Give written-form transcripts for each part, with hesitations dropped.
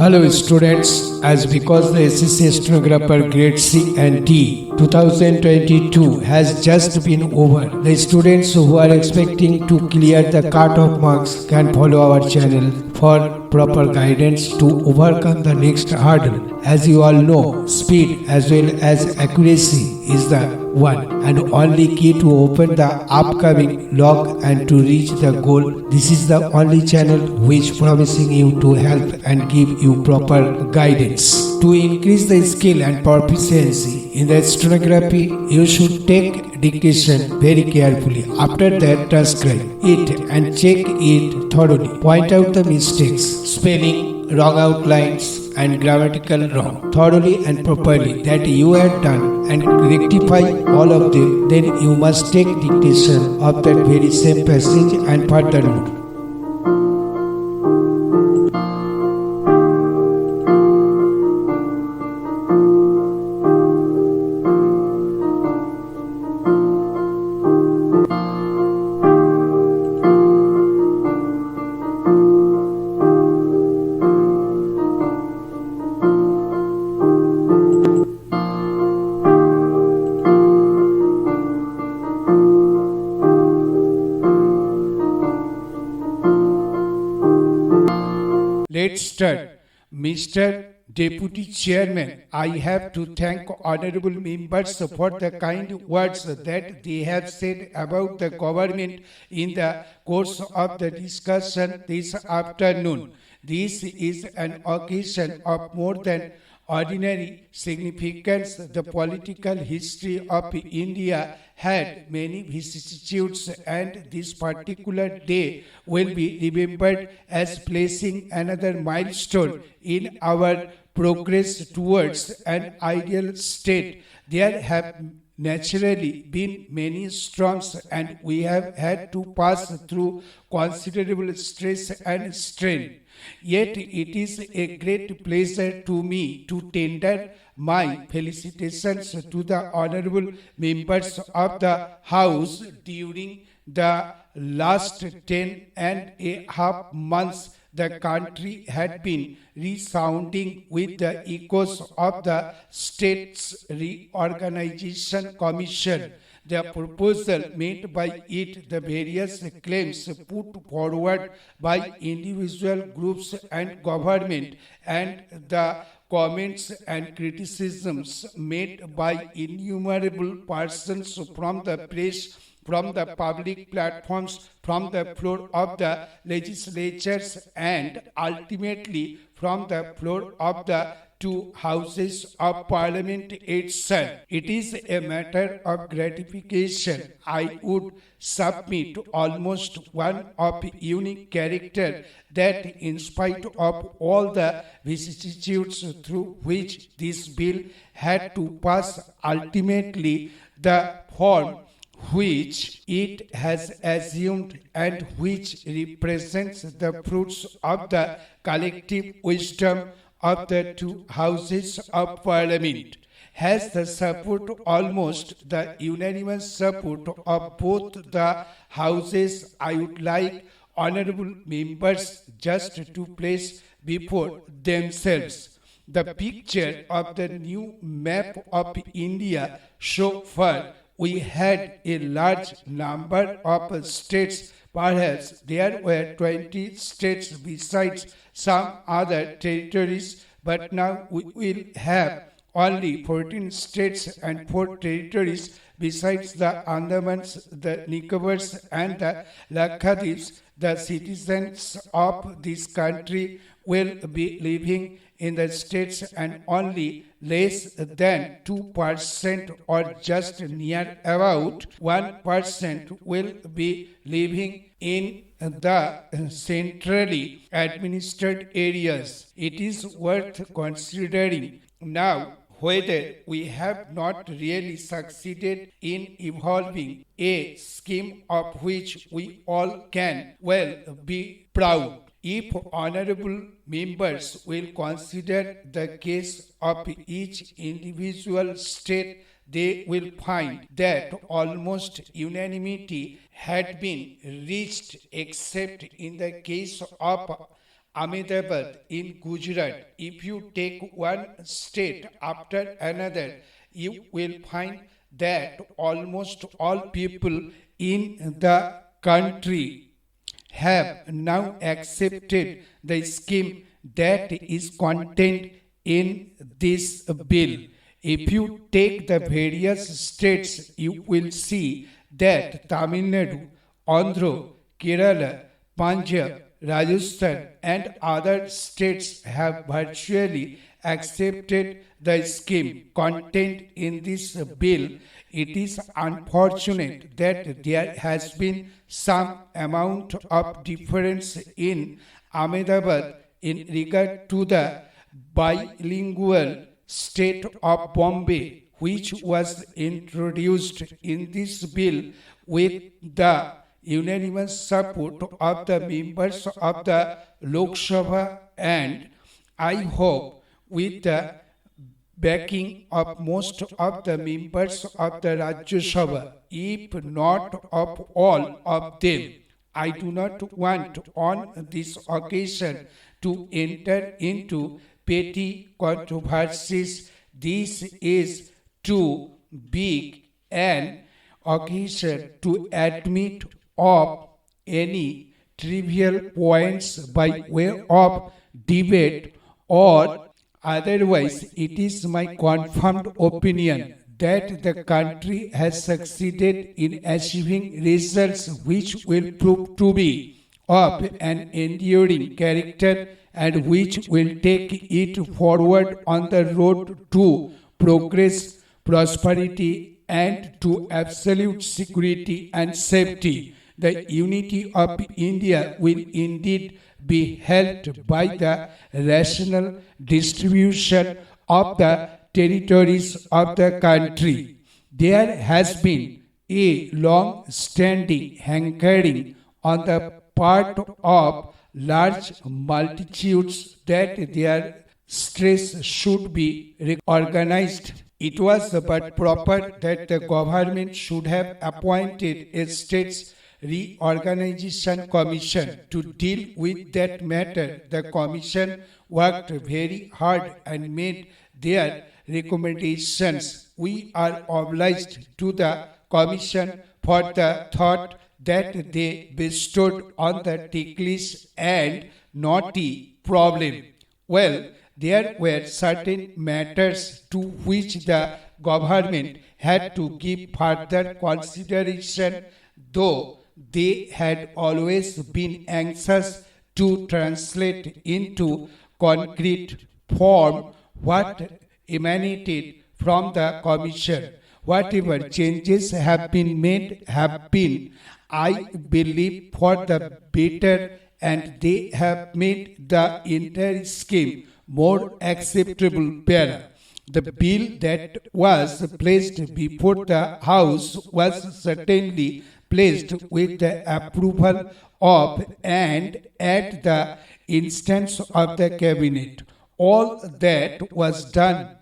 Hello students, as because the SSC Stenographer Grade C and D 2022 has just been over, the students who are expecting to clear the cut-off marks can follow our channel for proper guidance to overcome the next hurdle. As you all know, speed as well as accuracy is the one and only key to open the upcoming log and to reach the goal. This is the only channel which promising you to help and give you proper guidance. To increase the skill and proficiency in the stenography, you should take dictation very carefully. After that, transcribe it and check it thoroughly. Point out the mistakes, spelling, wrong outlines and grammatical wrong thoroughly and properly that you have done and rectify all of them. Then you must take dictation of that very same passage and further note. Let's start. Mr. Deputy Chairman, I have to thank honorable members for the kind words that they have said about the government in the course of the discussion this afternoon. This is an occasion of more than ordinary significance. The political history of India had many vicissitudes, and this particular day will be remembered as placing another milestone in our progress towards an ideal state. There have naturally been many storms, and we have had to pass through considerable stress and strain. Yet it is a great pleasure to me to tender my felicitations to the honorable members of the House. During the last 10.5 months, the country had been resounding with the echoes of the States Reorganization Commission, the proposal made by it, the various claims put forward by individual groups and government, and the comments and criticisms made by innumerable persons from the press, from the public platforms, from the floor of the legislatures, and ultimately from the floor of the two houses of parliament itself. It is a matter of gratification, I would submit, almost one of unique character, that in spite of all the vicissitudes through which this bill had to pass, ultimately the form which it has assumed and which represents the fruits of the collective wisdom of the two houses of parliament, has the support, almost the unanimous support of both the houses. I would like honorable members just to place before themselves the picture of the new map of India. So far, we had a large number of states. Perhaps there were 20 states besides some other territories, but now we will have only 14 states and 4 territories besides the Andamans, the Nicobars and the Lakshadweeps. The citizens of this country will be living in the states, and only less than 2% or just near about 1% will be living in the centrally administered areas. It is worth considering now whether we have not really succeeded in evolving a scheme of which we all can well be proud. If honorable members will consider the case of each individual state, they will find that almost unanimity had been reached, except in the case of Ahmedabad in Gujarat. If you take one state after another, you will find that almost all people in the country have now accepted the scheme that is contained in this bill. If you take the various states, you will see that Tamil Nadu, Andhra, Kerala, Punjab, Rajasthan, and other states have virtually accepted the scheme contained in this bill. It is unfortunate that there has been some amount of difference in Ahmedabad in regard to the bilingual state of Bombay, which was introduced in this bill with the unanimous support of the members of the Lok Sabha, and I hope with the backing of most of the members of the Rajya Sabha, if not of all of them. I do not want on this occasion to enter into petty controversies. This is too big an occasion to admit of any trivial points by way of debate, or otherwise it is my confirmed opinion that the country has succeeded in achieving results which will prove to be of an enduring character and which will take it forward on the road to progress, prosperity, and to absolute security and safety. The unity of India will indeed be helped by the rational distribution of the territories of the country. There has been a long-standing hankering on the part of large multitudes that their stress should be reorganized. It was but proper that the government should have appointed a states reorganization commission to deal with that matter. The commission worked very hard and made their recommendations. We are obliged to the commission for the thought that they bestowed on the ticklish and naughty problem. Well, there were certain matters to which the government had to give further consideration, though they had always been anxious to translate into concrete form what emanated from the commission. Whatever changes have been made have been, I believe, for the better, and they have made the entire scheme more acceptable. The bill that was placed before the House was certainly placed with the approval of and at the instance of the cabinet. All that was done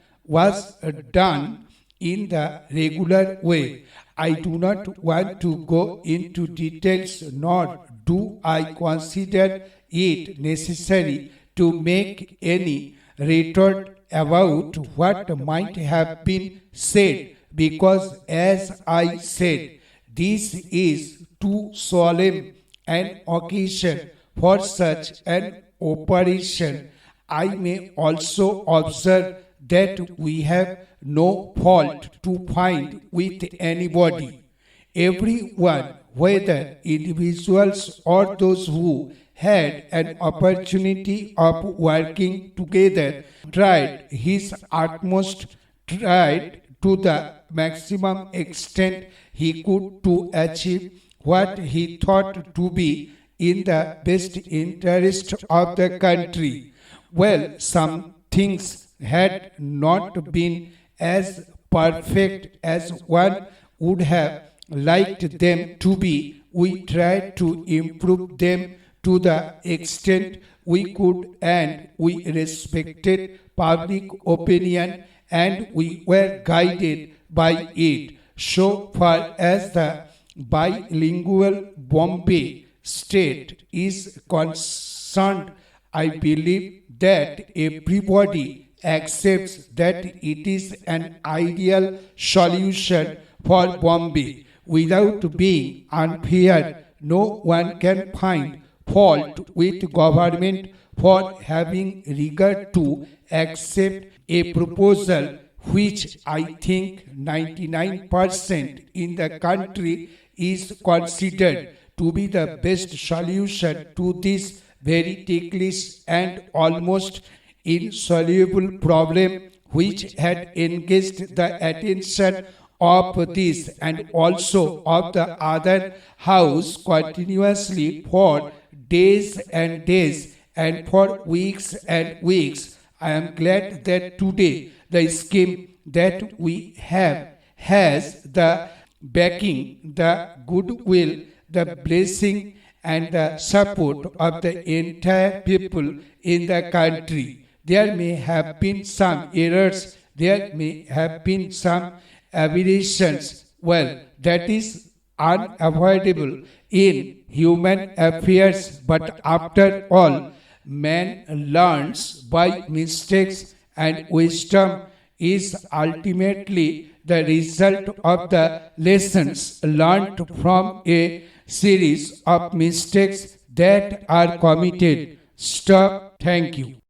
in the regular way. I do not want to go into details, nor do I consider it necessary to make any retort about what might have been said, because, as I said, this is too solemn an occasion for such an operation. I may also observe that we have no fault to find with anybody. Everyone, whether individuals or those who had an opportunity of working together, tried his utmost, tried to the maximum extent he could to achieve what he thought to be in the best interest of the country. Well, some things had not been as perfect as one would have liked them to be. We tried to improve them to the extent we could, and we respected public opinion, and we were guided by it. So far as the bilingual Bombay state is concerned, I believe that everybody accepts that it is an ideal solution for Bombay. Without being unfair, no one can find fault with government for having regard to accept a proposal which I think 99% in the country is considered to be the best solution to this very ticklish and almost insoluble problem which had engaged the attention of this and also of the other house continuously for days and days and for weeks and weeks. I am glad that today the scheme that we have has the backing, the goodwill, the blessing and the support of the entire people in the country. There may have been some errors, there may have been some aberrations. Well, that is unavoidable in human affairs, but after all, man learns by mistakes and wisdom is ultimately the result of the lessons learned from a series of mistakes that are committed. Stop. Thank you.